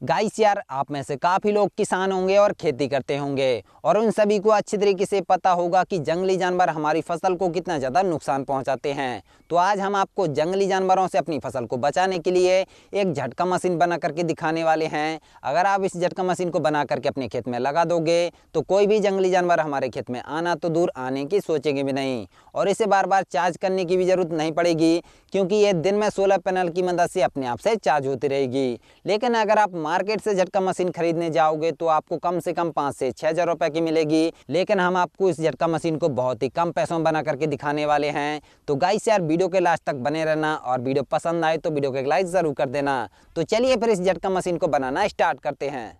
Guys यार, आप में से काफ़ी लोग किसान होंगे और खेती करते होंगे और उन सभी को अच्छी तरीके से पता होगा कि जंगली जानवर हमारी फसल को कितना ज़्यादा नुकसान पहुंचाते हैं। तो आज हम आपको जंगली जानवरों से अपनी फसल को बचाने के लिए एक झटका मशीन बना करके दिखाने वाले हैं। अगर आप इस झटका मशीन को बना करके अपने खेत में लगा दोगे तो कोई भी जंगली जानवर हमारे खेत में आना तो दूर, आने की सोचेंगे भी नहीं। और इसे बार बार चार्ज करने की भी ज़रूरत नहीं पड़ेगी, क्योंकि ये दिन में सोलर पैनल की मदद से अपने आप से चार्ज होती रहेगी। लेकिन अगर आप मार्केट से झटका मशीन खरीदने जाओगे तो आपको कम से कम 5 से 6 हज़ार रुपए की मिलेगी। लेकिन हम आपको इस झटका मशीन को बहुत ही कम पैसों में बना करके दिखाने वाले हैं। तो गाइस यार, वीडियो के लास्ट तक बने रहना और वीडियो पसंद आए तो वीडियो को एक लाइक ज़रूर कर देना। तो चलिए फिर इस झटका मशीन को बनाना स्टार्ट करते हैं।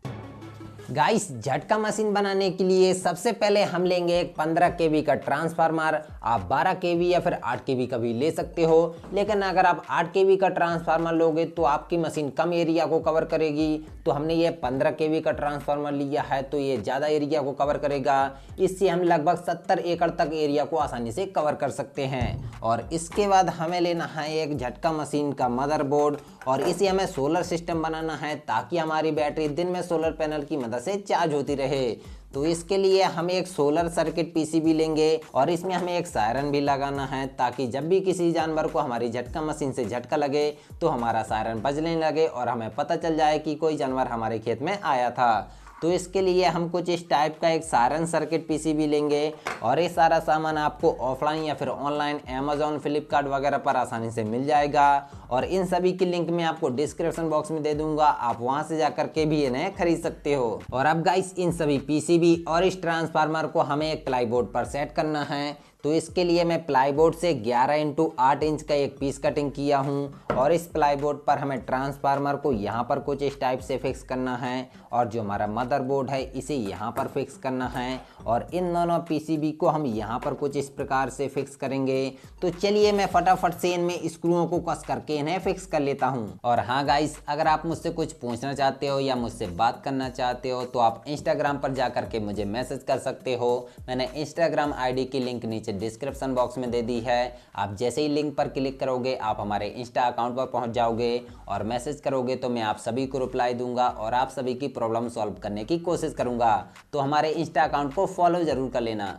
गाइस, झटका मशीन बनाने के लिए सबसे पहले हम लेंगे एक 15 केवी का ट्रांसफार्मर। आप 12 केवी या फिर 8 केवी का भी ले सकते हो, लेकिन अगर आप 8 केवी का ट्रांसफार्मर लोगे तो आपकी मशीन कम एरिया को कवर करेगी। तो हमने ये 15 केवी का ट्रांसफार्मर लिया है, तो ये ज़्यादा एरिया को कवर करेगा। इससे हम लगभग 70 एकड़ तक एरिया को आसानी से कवर कर सकते हैं। और इसके बाद हमें लेना है एक झटका मशीन का मदरबोर्ड और इसे हमें सोलर सिस्टम बनाना है, ताकि हमारी बैटरी दिन में सोलर पैनल की मदद से चार्ज होती रहे। तो इसके लिए हम एक सोलर सर्किट पीसीबी लेंगे और इसमें हमें एक सायरन भी लगाना है, ताकि जब भी किसी जानवर को हमारी झटका मशीन से झटका लगे तो हमारा सायरन बजने लगे और हमें पता चल जाए कि कोई जानवर हमारे खेत में आया था। तो इसके लिए हम कुछ इस टाइप का एक सायरन सर्किट पीसीबी लेंगे और ये सारा सामान आपको ऑफलाइन या फिर ऑनलाइन अमेजोन, फ्लिपकार्ट वगैरह पर आसानी से मिल जाएगा। और इन सभी की लिंक मैं आपको डिस्क्रिप्शन बॉक्स में दे दूंगा, आप वहां से जाकर के भी इन्हें खरीद सकते हो। और अब गाइस, इन सभी पीसीबी और इस ट्रांसफार्मर को हमें एक प्लाईबोर्ड पर सेट करना है। तो इसके लिए मैं प्लाईबोर्ड से 11 × 8 इंच का एक पीस कटिंग किया हूँ और इस प्लाईबोर्ड पर हमें ट्रांसफार्मर को यहाँ पर कुछ इस टाइप से फिक्स करना है और जो हमारा मदरबोर्ड है इसे यहाँ पर फिक्स करना है और इन दोनों पीसीबी को हम यहाँ पर कुछ इस प्रकार से फिक्स करेंगे। तो चलिए मैं फटाफट से इनमें स्क्रूओं को कस करके इन्हें फिक्स कर लेता हूँ। और हाँ गाइस, अगर आप मुझसे कुछ पूछना चाहते हो या मुझसे बात करना चाहते हो तो आप इंस्टाग्राम पर जा करके मुझे मैसेज कर सकते हो। मैंने इंस्टाग्राम आईडी की लिंक नीचे डिस्क्रिप्शन बॉक्स में दे दी है। आप जैसे ही लिंक पर क्लिक करोगे आप हमारे इंस्टा अकाउंट पर पहुंच जाओगे और मैसेज करोगे तो मैं आप सभी को रिप्लाई दूंगा और आप सभी की प्रॉब्लम सॉल्व करने की कोशिश करूंगा। तो हमारे इंस्टा अकाउंट को फॉलो जरूर कर लेना।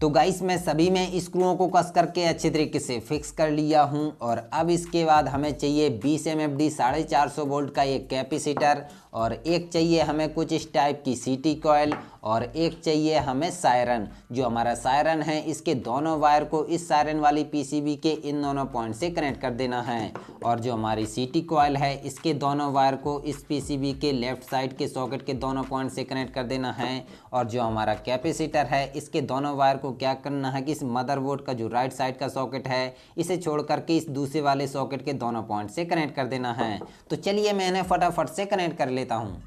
तो गाइस, मैं सभी में स्क्रूओं को कस करके अच्छी तरीके से फिक्स कर लिया हूं और अब इसके बाद हमें चाहिए 20 MFD 450 वोल्ट का एक कैपेसिटर और एक चाहिए हमें कुछ इस टाइप की सीटी कॉइल और एक चाहिए हमें सायरन। जो हमारा सायरन है इसके दोनों वायर को इस सायरन वाली पीसीबी के इन दोनों पॉइंट से कनेक्ट कर देना है और जो हमारी सीटी कॉइल है इसके दोनों वायर को इस पीसीबी के लेफ्ट साइड के सॉकेट के दोनों पॉइंट से कनेक्ट कर देना है। और जो हमारा कैपेसिटर है इसके दोनों वायर को क्या करना है कि इस मदरबोर्ड का जो राइट साइड का सॉकेट है इसे छोड़ करके इस दूसरे वाले सॉकेट के दोनों पॉइंट से कनेक्ट कर देना है। तो चलिए मैं इन्हें फटाफट से कनेक्ट कर लेता हूँ।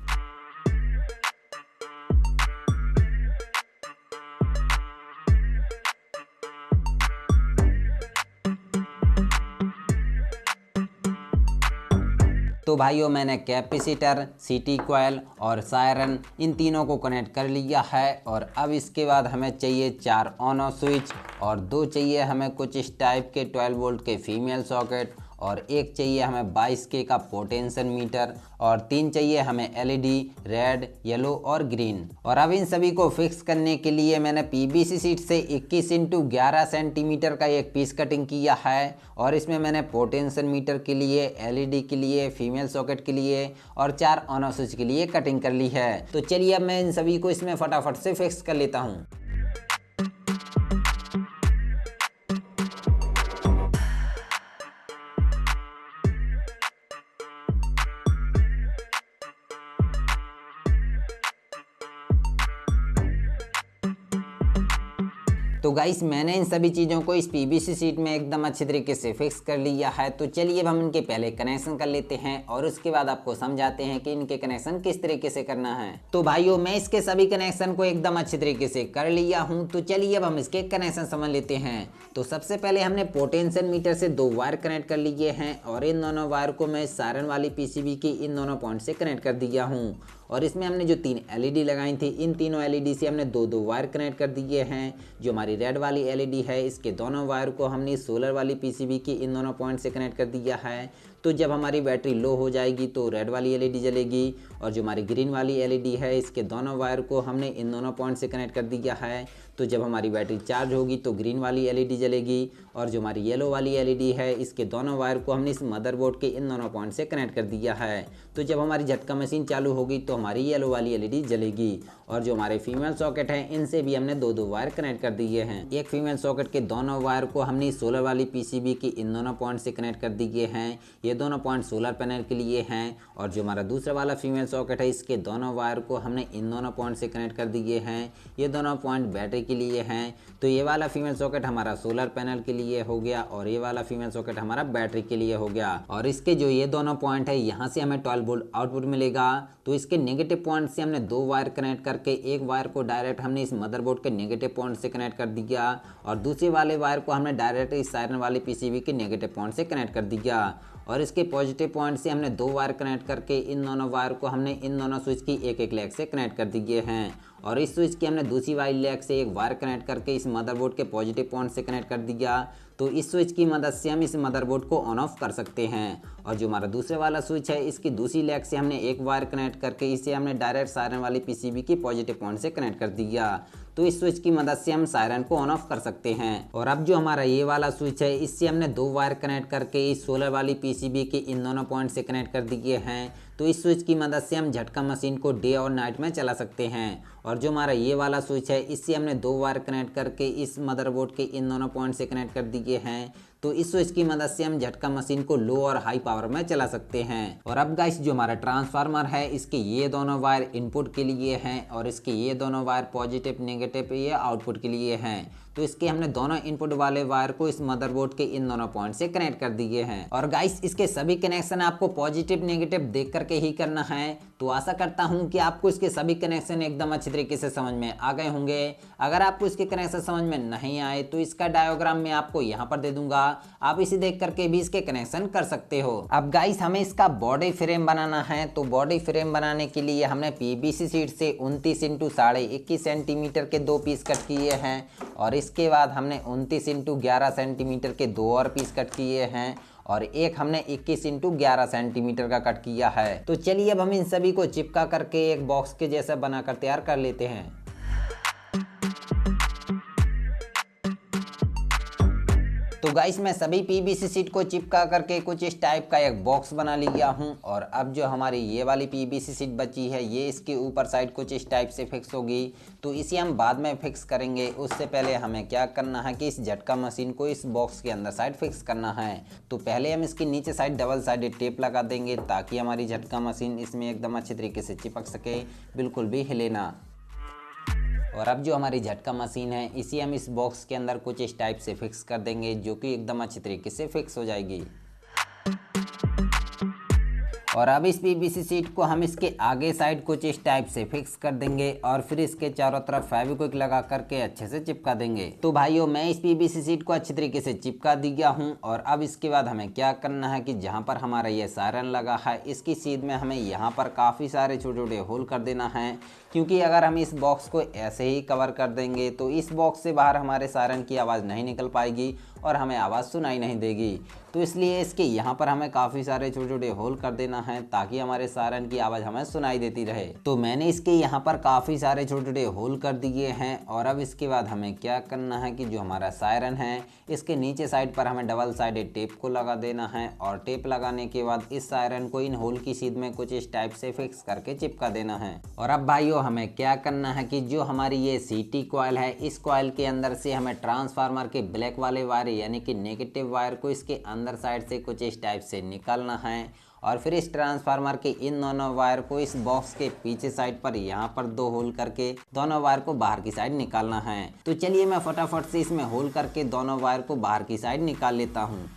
तो भाइयों, मैंने कैपेसिटर, सीटी कॉइल और सायरन इन तीनों को कनेक्ट कर लिया है और अब इसके बाद हमें चाहिए 4 ऑन ऑफ स्विच और 2 चाहिए हमें कुछ इस टाइप के 12 वोल्ट के फीमेल सॉकेट और एक चाहिए हमें 22K का पोटेंशियल मीटर और 3 चाहिए हमें एलईडी रेड, येलो और ग्रीन। और अब इन सभी को फिक्स करने के लिए मैंने पीवीसी शीट से 21 × 11 सेंटीमीटर का एक पीस कटिंग किया है और इसमें मैंने पोटेंशियल मीटर के लिए, एलईडी के लिए, फीमेल सॉकेट के लिए और 4 ऑन ऑफ स्विच के लिए कटिंग कर ली है। तो चलिए अब मैं इन सभी को इसमें फटाफट से फिक्स कर लेता हूँ। तो गाइस, मैंने इन सभी चीज़ों को इस पीवीसी शीट में एकदम अच्छी तरीके से फिक्स कर लिया है। तो चलिए अब हम इनके पहले कनेक्शन कर लेते हैं और उसके बाद आपको समझाते हैं कि इनके कनेक्शन किस तरीके से करना है। तो भाइयों, मैं इसके सभी कनेक्शन को एकदम अच्छी तरीके से कर लिया हूँ। तो चलिए अब हम इसके कनेक्शन समझ लेते हैं। तो सबसे पहले हमने पोटेंशियल मीटर से 2 वायर कनेक्ट कर लिए हैं और इन दोनों वायर को मैं सायरन वाली पीसीबी की इन दोनों पॉइंट से कनेक्ट कर दिया हूँ। और इसमें हमने जो 3 एलईडी लगाई थी, इन तीनों एलईडी से हमने 2-2 वायर कनेक्ट कर दिए हैं। जो हमारी रेड वाली एलईडी है, इसके दोनों वायर को हमने सोलर वाली पीसीबी की इन दोनों पॉइंट से कनेक्ट कर दिया है। तो जब हमारी बैटरी लो हो जाएगी तो रेड वाली एलईडी जलेगी, और जो हमारी ग्रीन वाली एलईडी है, इसके दोनों वायर को हमने इन दोनों पॉइंट से कनेक्ट कर दिया है। तो जब हमारी बैटरी चार्ज होगी तो ग्रीन वाली एलईडी जलेगी, और जो हमारी येलो वाली एलईडी है, इसके दोनों वायर को हमने इस मदरबोर्ड के इन दोनों पॉइंट से कनेक्ट कर दिया है। तो जब हमारी झटका मशीन चालू होगी तो हमारी येलो वाली एलईडी जलेगी। और जो हमारे फीमेल सॉकेट हैं, इनसे भी हमने 2-2 वायर कनेक्ट कर दिए हैं। एक फीमेल सॉकेट के दोनों वायर को हमने सोलर वाली पीसीबी की इन दोनों पॉइंट से कनेक्ट कर दिए हैं। ये दोनों पॉइंट सोलर पैनल के लिए हैं। और जो हमारा दूसरा वाला फीमेल सॉकेट है, इसके दोनों वायर को हमने इन दोनों पॉइंट से कनेक्ट कर दिए हैं। ये दोनों पॉइंट बैटरी के लिए हैं। तो ये वाला फीमेल सॉकेट हमारा सोलर पैनल के लिए हो गया, और ये वाला फीमेल सॉकेट हमारा बैटरी के लिए हो गया। और इसके जो ये दोनों पॉइंट है, यहाँ से हमें 12 वोल्ट आउटपुट मिलेगा। तो इसके नेगेटिव पॉइंट से हमने 2 वायर कनेक्ट करके एक वायर को डायरेक्ट हमने इस मदरबोर्ड के नेगेटिव पॉइंट से कनेक्ट कर दिया, और दूसरे वाले वायर को हमने डायरेक्ट इस साइरन वाली पीसीबी के नेगेटिव पॉइंट से कनेक्ट कर दिया। और इसके पॉजिटिव पॉइंट से हमने 2 वायर कनेक्ट करके इन दोनों वायर को हमने इन दोनों स्विच की एक लेग से कनेक्ट कर दिए हैं। और इस स्विच की हमने दूसरी वाली लेग से एक वायर कनेक्ट करके इस मदरबोर्ड के पॉजिटिव पॉइंट से कनेक्ट कर दिया। तो इस स्विच की मदद से हम इस मदरबोर्ड को ऑन ऑफ कर सकते हैं। और जो हमारा दूसरे वाला स्विच है, इसकी दूसरी लेग से हमने एक वायर कनेक्ट करके इसे हमने डायरेक्ट सायरन वाली पीसीबी की पॉजिटिव पॉइंट से कनेक्ट कर दिया। तो इस स्विच की मदद से हम सायरन को ऑन ऑफ कर सकते हैं। और अब जो हमारा ये वाला स्विच है, इससे हमने 2 वायर कनेक्ट करके इस सोलर वाली पीसीबी के इन दोनों पॉइंट से कनेक्ट कर दिए हैं। तो इस स्विच की मदद से हम झटका मशीन को डे और नाइट में चला सकते हैं। और जो हमारा ये वाला स्विच है, इससे हमने 2 वायर कनेक्ट करके इस मदरबोर्ड के इन दोनों पॉइंट से कनेक्ट कर दिए हैं। तो इस स्विच की मदद से हम झटका मशीन को लो और हाई पावर में चला सकते हैं। और अब गाइस, जो हमारा ट्रांसफार्मर है, इसके ये दोनों वायर इनपुट के लिए हैं, और इसके ये दोनों वायर पॉजिटिव नेगेटिव ये आउटपुट के लिए हैं। तो इसके हमने दोनों इनपुट वाले वायर को इस मदरबोर्ड के इन दोनों पॉइंट से कनेक्ट कर दिए हैं। और गाइस, इसके सभी कनेक्शन आपको पॉजिटिव नेगेटिव देख करके ही करना है। तो आशा करता हूं कि आपको इसके सभी कनेक्शन एकदम अच्छी तरीके से समझ में आ गए होंगे। अगर आपको इसके कनेक्शन समझ में नहीं आए तो इसका डायग्राम मैं आपको यहाँ पर दे दूंगा, आप इसे देख करके भी इसके कनेक्शन कर सकते हो। अब गाइस, हमें इसका बॉडी फ्रेम बनाना है। तो बॉडी फ्रेम बनाने के लिए हमने पीवीसी शीट से 29 × 21.5 सेंटीमीटर के 2 पीस कट किए हैं, और इसके बाद हमने 29 × 11 सेंटीमीटर के 2 और पीस कट किए हैं, और एक हमने 21 × 11 सेंटीमीटर का कट किया है। तो चलिए अब हम इन सभी को चिपका करके एक बॉक्स के जैसा बनाकर तैयार कर लेते हैं। तो गाइस, मैं सभी पीवीसी शीट को चिपका करके कुछ इस टाइप का एक बॉक्स बना लिया हूं। और अब जो हमारी ये वाली पीवीसी शीट बची है, ये इसके ऊपर साइड कुछ इस टाइप से फिक्स होगी। तो इसे हम बाद में फिक्स करेंगे। उससे पहले हमें क्या करना है कि इस झटका मशीन को इस बॉक्स के अंदर साइड फिक्स करना है। तो पहले हम इसकी नीचे साइड डबल साइडेड टेप लगा देंगे, ताकि हमारी झटका मशीन इसमें एकदम अच्छे तरीके से चिपक सके, बिल्कुल भी हिले ना। और अब जो हमारी झटका मशीन है, इसी हम इस बॉक्स के अंदर कुछ इस टाइप से फिक्स कर देंगे, जो कि एकदम अच्छी तरीके से फिक्स हो जाएगी। और अब इस पीवीसी शीट को हम इसके आगे साइड कुछ इस टाइप से फिक्स कर देंगे, और फिर इसके चारों तरफ फेविक्विक लगा करके अच्छे से चिपका देंगे। तो भाइयों, मैं इस पीवीसी शीट को अच्छी तरीके से चिपका दिया हूं। और अब इसके बाद हमें क्या करना है कि जहां पर हमारा ये सायरन लगा है, इसकी सीध में हमें यहाँ पर काफ़ी सारे छोटे छोटे होल कर देना है। क्योंकि अगर हम इस बॉक्स को ऐसे ही कवर कर देंगे तो इस बॉक्स से बाहर हमारे सायरन की आवाज़ नहीं निकल पाएगी और हमें आवाज़ सुनाई नहीं देगी। तो इसलिए इसके यहाँ पर हमें काफ़ी सारे छोटे छोटे होल कर देना है, ताकि हमारे सायरन की आवाज़ हमें सुनाई देती रहे। तो मैंने इसके यहाँ पर काफ़ी सारे छोटे छोटे होल कर दिए हैं। और अब इसके बाद हमें क्या करना है कि जो हमारा सायरन है, इसके नीचे साइड पर हमें डबल साइडेड टेप को लगा देना है। और टेप लगाने के बाद इस सायरन को इन होल की सीध में कुछ इस टाइप से फिक्स करके चिपका देना है। और अब भाइयों, हमें क्या करना है कि जो हमारी ये सीटी कॉइल है, इस कॉइल के अंदर से हमें ट्रांसफार्मर के ब्लैक वाले वायर यानी कि नेगेटिव वायर को इसके अंदर साइड से कुछ इस टाइप से निकालना है। और फिर इस ट्रांसफार्मर के इन दोनों वायर को इस बॉक्स के पीछे साइड पर यहाँ पर 2 होल करके दोनों वायर को बाहर की साइड निकालना है। तो चलिए मैं फटाफट से इसमें होल करके दोनों वायर को बाहर की साइड निकाल लेता हूँ।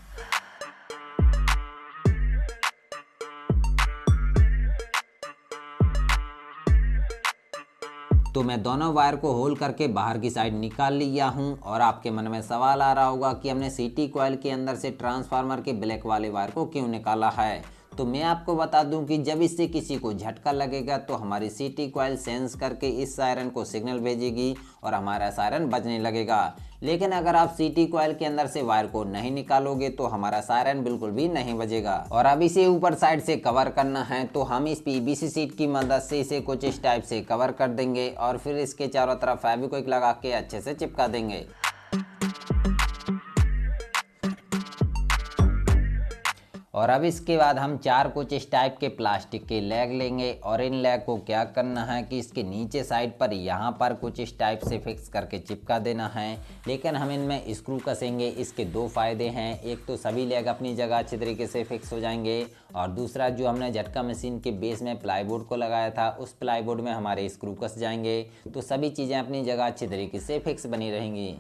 तो मैं दोनों वायर को होल करके बाहर की साइड निकाल लिया हूं। और आपके मन में सवाल आ रहा होगा कि हमने सीटी कॉइल के अंदर से ट्रांसफार्मर के ब्लैक वाले वायर को क्यों निकाला है। तो मैं आपको बता दूं कि जब इससे किसी को झटका लगेगा तो हमारी सीटी कॉइल सेंस करके इस सायरन को सिग्नल भेजेगी और हमारा सायरन बजने लगेगा। लेकिन अगर आप सीटी कॉइल के अंदर से वायर को नहीं निकालोगे तो हमारा सायरन बिल्कुल भी नहीं बजेगा। और अब इसे ऊपर साइड से कवर करना है तो हम इस पीवीसी शीट की मदद से इसे कुछ इस टाइप से कवर कर देंगे और फिर इसके चारों तरफ फेविक्विक लगा के अच्छे से चिपका देंगे। और अब इसके बाद हम 4 कुछ इस टाइप के प्लास्टिक के लेग लेंगे और इन लेग को क्या करना है कि इसके नीचे साइड पर यहाँ पर कुछ इस टाइप से फिक्स करके चिपका देना है। लेकिन हम इनमें स्क्रू कसेंगे। इसके 2 फायदे हैं, एक तो सभी लेग अपनी जगह अच्छी तरीके से फिक्स हो जाएंगे और दूसरा जो हमने झटका मशीन के बेस में प्लाईवुड को लगाया था उस प्लाईवुड में हमारे स्क्रू कस जाएंगे, तो सभी चीज़ें अपनी जगह अच्छी तरीके से फिक्स बनी रहेंगी।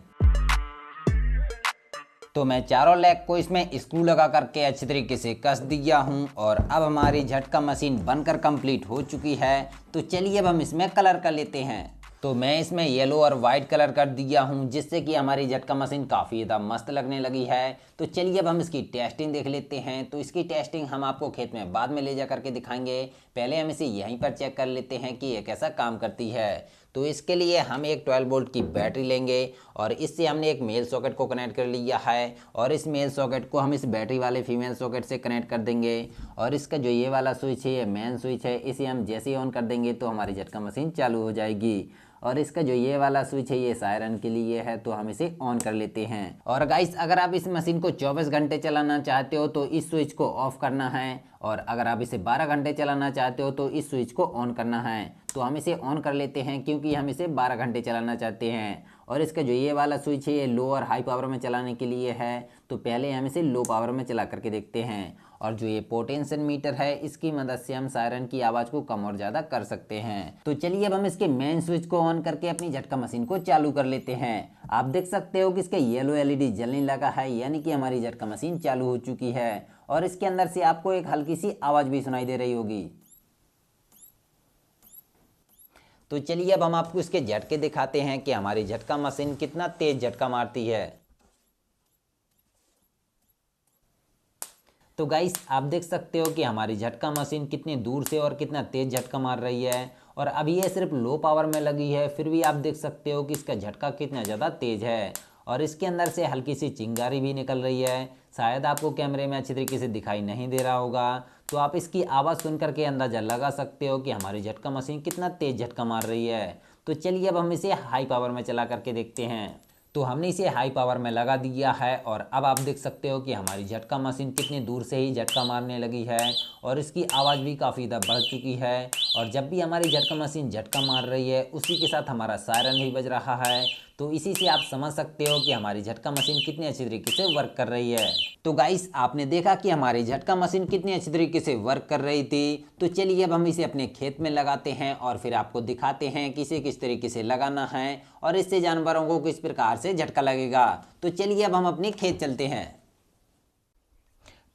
तो मैं चारों लेग को इसमें स्क्रू लगा करके अच्छी तरीके से कस दिया हूँ और अब हमारी झटका मशीन बनकर कंप्लीट हो चुकी है। तो चलिए अब हम इसमें कलर कर लेते हैं। तो मैं इसमें येलो और वाइट कलर कर दिया हूँ जिससे कि हमारी झटका मशीन काफ़ी ज़्यादा मस्त लगने लगी है। तो चलिए अब हम इसकी टेस्टिंग देख लेते हैं। तो इसकी टेस्टिंग हम आपको खेत में बाद में ले जा करके दिखाएंगे, पहले हम इसे यहीं पर चेक कर लेते हैं कि ये कैसा काम करती है। तो इसके लिए हम एक 12 वोल्ट की बैटरी लेंगे और इससे हमने एक मेल सॉकेट को कनेक्ट कर लिया है और इस मेल सॉकेट को हम इस बैटरी वाले फीमेल सॉकेट से कनेक्ट कर देंगे। और इसका जो ये वाला स्विच है ये मेन स्विच है, इसे हम जैसे ही ऑन कर देंगे तो हमारी झटका मशीन चालू हो जाएगी। और इसका जो ये वाला स्विच है ये सायरन के लिए है, तो हम इसे ऑन कर लेते हैं। और गाइस अगर आप इस मशीन को 24 घंटे चलाना चाहते हो तो इस स्विच को ऑफ करना है और अगर आप इसे 12 घंटे चलाना चाहते हो तो इस स्विच को ऑन करना है। तो हम इसे ऑन कर लेते हैं क्योंकि हम इसे 12 घंटे चलाना चाहते हैं। और इसका जो ये वाला स्विच है ये लो और हाई पावर में चलाने के लिए है, तो पहले हम इसे लो पावर में चला करके देखते हैं। और जो ये पोटेंशियल मीटर है इसकी मदद से हम सायरन की आवाज़ को कम और ज़्यादा कर सकते हैं। तो चलिए अब हम इसके मेन स्विच को ऑन करके अपनी झटका मशीन को चालू कर लेते हैं। आप देख सकते हो कि इसका येलो एलईडी जलने लगा है, यानी कि हमारी झटका मशीन चालू हो चुकी है। और इसके अंदर से आपको एक हल्की सी आवाज़ भी सुनाई दे रही होगी। तो चलिए अब हम आपको इसके झटके दिखाते हैं कि हमारी झटका मशीन कितना तेज झटका मारती है। तो गाइस आप देख सकते हो कि हमारी झटका मशीन कितनी दूर से और कितना तेज झटका मार रही है। और अभी ये सिर्फ लो पावर में लगी है, फिर भी आप देख सकते हो कि इसका झटका कितना ज़्यादा तेज है। और इसके अंदर से हल्की सी चिंगारी भी निकल रही है, शायद आपको कैमरे में अच्छी तरीके से दिखाई नहीं दे रहा होगा। तो आप इसकी आवाज़ सुन करके अंदाज़ा लगा सकते हो कि हमारी झटका मशीन कितना तेज झटका मार रही है। तो चलिए अब हम इसे हाई पावर में चला करके देखते हैं। तो हमने इसे हाई पावर में लगा दिया है और अब आप देख सकते हो कि हमारी झटका मशीन कितनी दूर से ही झटका मारने लगी है और इसकी आवाज़ भी काफ़ी ज़्यादा बढ़ चुकी है। और जब भी हमारी झटका मशीन झटका मार रही है उसी के साथ हमारा सायरन भी बज रहा है। तो इसी से आप समझ सकते हो कि हमारी झटका मशीन कितनी अच्छी तरीके से वर्क कर रही है। तो गाइस आपने देखा कि हमारी झटका मशीन कितनी अच्छी तरीके से वर्क कर रही थी। तो चलिए अब हम इसे अपने खेत में लगाते हैं और फिर आपको दिखाते हैं कि इसे किस तरीके से लगाना है और इससे जानवरों को किस प्रकार से झटका लगेगा। तो चलिए अब हम अपने खेत चलते हैं।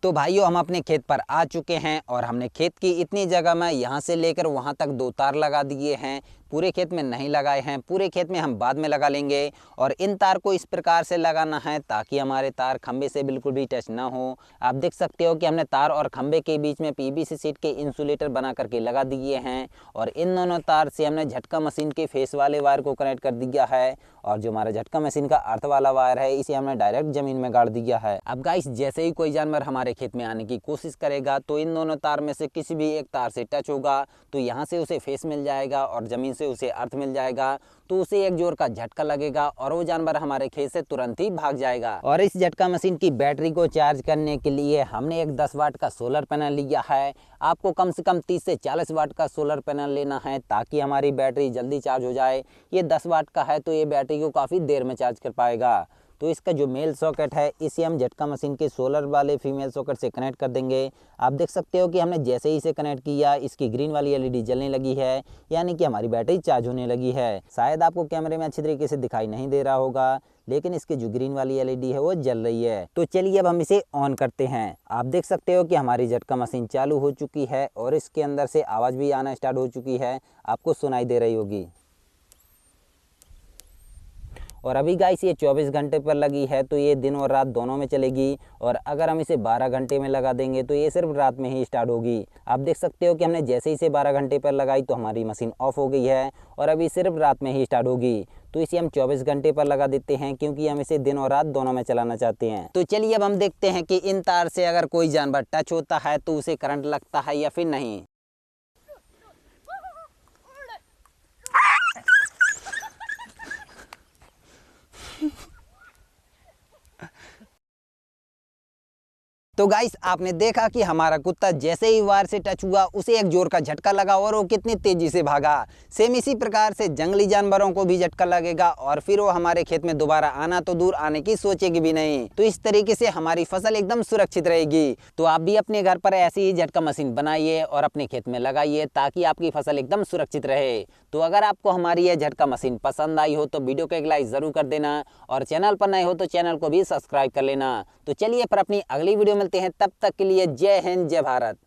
तो भाइयों हम अपने खेत पर आ चुके हैं और हमने खेत की इतनी जगह में यहाँ से लेकर वहाँ तक 2 तार लगा दिए हैं। पूरे खेत में नहीं लगाए हैं, पूरे खेत में हम बाद में लगा लेंगे। और इन तार को इस प्रकार से लगाना है ताकि हमारे तार खंबे से बिल्कुल भी टच ना हो। आप देख सकते हो कि हमने तार और खंबे के बीच में पीवीसी शीट के इंसुलेटर बना करके लगा दिए हैं। और इन दोनों तार से हमने झटका मशीन के फेस वाले वायर को कनेक्ट कर दिया है और जो हमारा झटका मशीन का अर्थ वाला वायर है इसे हमने डायरेक्ट ज़मीन में गाड़ दिया है। अब गाइस जैसे ही कोई जानवर हमारे खेत में आने की कोशिश करेगा तो इन दोनों तार में से किसी भी एक तार से टच होगा तो यहाँ से उसे फेस मिल जाएगा और ज़मीन से उसे अर्थ मिल जाएगा। तो उसे एक जोर का झटका लगेगा और वो जानवर हमारे खेत से तुरंत ही भाग जाएगा। और इस झटका मशीन की बैटरी को चार्ज करने के लिए हमने एक 10 वाट का सोलर पैनल लिया है। आपको कम से कम 30 से 40 वाट का सोलर पैनल लेना है ताकि हमारी बैटरी जल्दी चार्ज हो जाए। ये 10 वाट का है तो ये बैटरी को काफ़ी देर में चार्ज कर पाएगा। तो इसका जो मेल सॉकेट है इसे हम झटका मशीन के सोलर वाले फीमेल सॉकेट से कनेक्ट कर देंगे। आप देख सकते हो कि हमने जैसे ही इसे कनेक्ट किया इसकी ग्रीन वाली एलईडी जलने लगी है, यानी कि हमारी बैटरी चार्ज होने लगी है। शायद आपको कैमरे में अच्छी तरीके से दिखाई नहीं दे रहा होगा, लेकिन इसकी जो ग्रीन वाली एलईडी है वो जल रही है। तो चलिए अब हम इसे ऑन करते हैं। आप देख सकते हो कि हमारी झटका मशीन चालू हो चुकी है और इसके अंदर से आवाज़ भी आना स्टार्ट हो चुकी है, आपको सुनाई दे रही होगी। और अभी गाइस ये 24 घंटे पर लगी है तो ये दिन और रात दोनों में चलेगी। और अगर हम इसे 12 घंटे में लगा देंगे तो ये सिर्फ रात में ही स्टार्ट होगी। आप देख सकते हो कि हमने जैसे ही इसे 12 घंटे पर लगाई तो हमारी मशीन ऑफ हो गई है और अभी सिर्फ रात में ही स्टार्ट होगी। तो इसे हम 24 घंटे पर लगा देते हैं क्योंकि हम इसे दिन और रात दोनों में चलाना चाहते हैं। तो चलिए अब हम देखते हैं कि इन तार से अगर कोई जानवर टच होता है तो उसे करंट लगता है या फिर नहीं। तो गाइस आपने देखा कि हमारा कुत्ता जैसे ही वायर से टच हुआ उसे एक जोर का झटका लगा और वो कितनी तेजी से भागा। सेम इसी प्रकार से जंगली जानवरों को भी झटका लगेगा और फिर वो हमारे खेत में दोबारा आना तो दूर आने की सोचेगी भी नहीं। तो इस तरीके से हमारी फसल एकदम सुरक्षित रहेगी। तो आप भी अपने घर पर ऐसी ही झटका मशीन बनाइए और अपने खेत में लगाइए ताकि आपकी फसल एकदम सुरक्षित रहे। तो अगर आपको हमारी यह झटका मशीन पसंद आई हो तो वीडियो को एक लाइक जरूर कर देना और चैनल पर नए हो तो चैनल को भी सब्सक्राइब कर लेना। तो चलिए पर अपनी अगली वीडियो मिलते हैं, तब तक के लिए जय हिंद जय भारत।